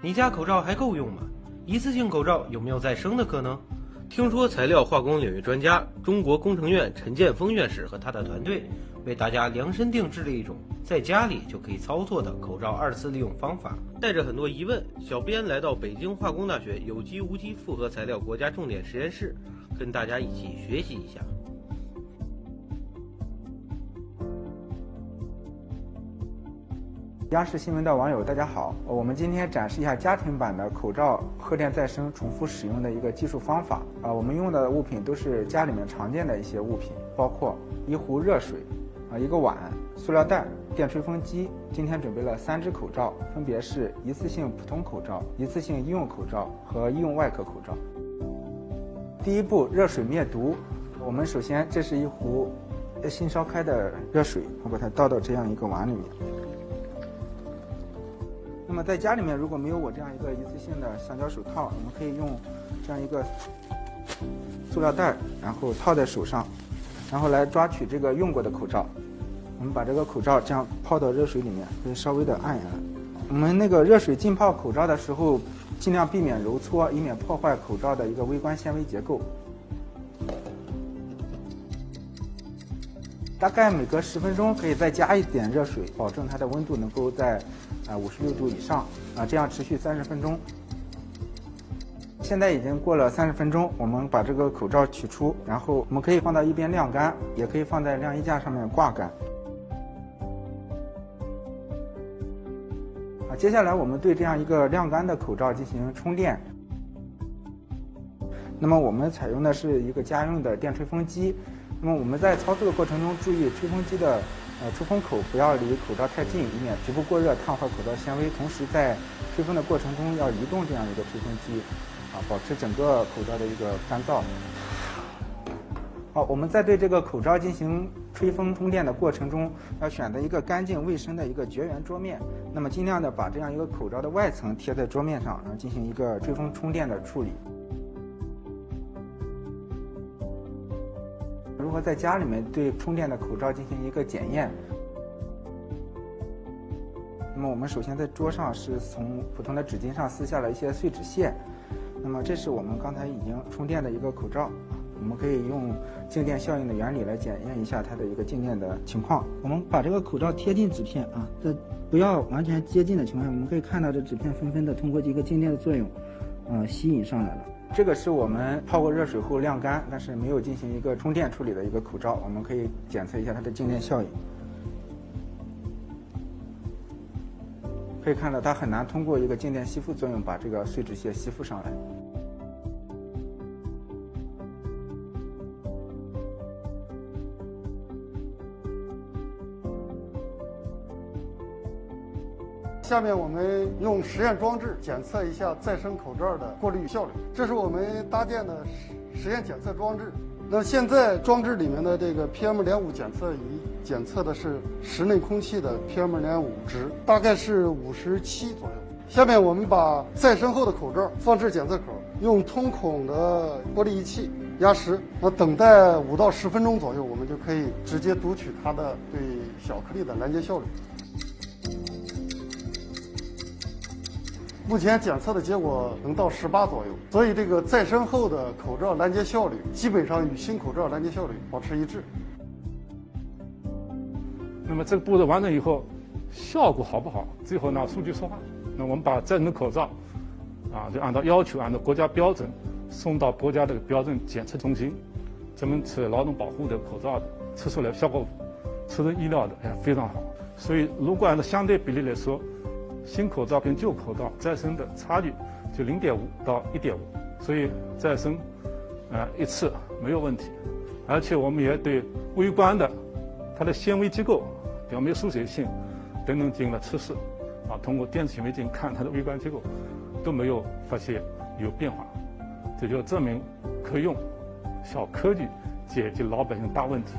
你家口罩还够用吗？一次性口罩有没有再生的可能？听说材料化工领域专家、中国工程院陈建锋院士和他的团队为大家量身定制了一种在家里就可以操作的口罩2次利用方法。带着很多疑问，小编来到北京化工大学有机无机复合材料国家重点实验室，跟大家一起学习一下。央视新闻的网友大家好，我们今天展示一下家庭版的口罩荷电再生重复使用的一个技术方法。我们用的物品都是家里面常见的一些物品，包括一壶热水，一个碗、塑料袋、电吹风机。今天准备了3支口罩，分别是一次性普通口罩、一次性医用口罩和医用外科口罩。第一步，热水灭毒。我们首先这是一壶新烧开的热水，我把它倒到这样一个碗里面。那么在家里面如果没有我这样一个一次性的橡胶手套，我们可以用这样一个塑料袋，然后套在手上，然后来抓取这个用过的口罩。我们把这个口罩这样泡到热水里面，可以稍微的按一按。我们那个热水浸泡口罩的时候，尽量避免揉搓，以免破坏口罩的一个微观纤维结构。大概每隔10分钟可以再加一点热水，保证它的温度能够在56度以上，这样持续30分钟。现在已经过了30分钟，我们把这个口罩取出，然后我们可以放到一边晾干，也可以放在晾衣架上面挂干。接下来我们对这样一个晾干的口罩进行充电。那么我们采用的是一个家用的电吹风机。那么我们在操作的过程中，注意吹风机的出风口不要离口罩太近，以免局部过热烫坏口罩纤维。同时在吹风的过程中要移动这样一个吹风机，保持整个口罩的一个干燥。好，我们在对这个口罩进行吹风充电的过程中，要选择一个干净卫生的一个绝缘桌面。那么尽量的把这样一个口罩的外层贴在桌面上，然后进行一个吹风充电的处理。如何在家里面对充电的口罩进行一个检验？那么我们首先在桌上是从普通的纸巾上撕下了一些碎纸屑。那么这是我们刚才已经充电的一个口罩，我们可以用静电效应的原理来检验一下它的一个静电的情况。我们把这个口罩贴近纸片在不要完全接近的情况下，我们可以看到这纸片纷纷的通过一个静电的作用，吸引上来了。这个是我们泡过热水后晾干，但是没有进行一个充电处理的一个口罩，我们可以检测一下它的静电效应。可以看到它很难通过一个静电吸附作用把这个碎纸屑吸附上来。下面我们用实验装置检测一下再生口罩的过滤效率。这是我们搭建的实验检测装置。那现在装置里面的这个 PM2.5 检测仪检测的是室内空气的 PM2.5 值，大概是57左右。下面我们把再生后的口罩放置检测口，用通孔的玻璃仪器压实，那等待5到10分钟左右，我们就可以直接读取它的对小颗粒的拦截效率。目前检测的结果能到18左右，所以这个再生后的口罩拦截效率基本上与新口罩拦截效率保持一致。那么这个步骤完成以后，效果好不好，最后拿数据说话。那我们把再生的口罩，就按照要求，按照国家标准送到国家这个标准检测中心，专门测劳动保护的口罩的，测出来效果出人意料的，非常好。所以如果按照相对比例来说，新口罩跟旧口罩再生的差距就0.5到1.5，所以再生一次没有问题。而且我们也对微观的它的纤维结构、表面疏水性等等进行了测试，通过电子显微镜看它的微观结构都没有发现有变化，这就证明可用小科技解决老百姓大问题。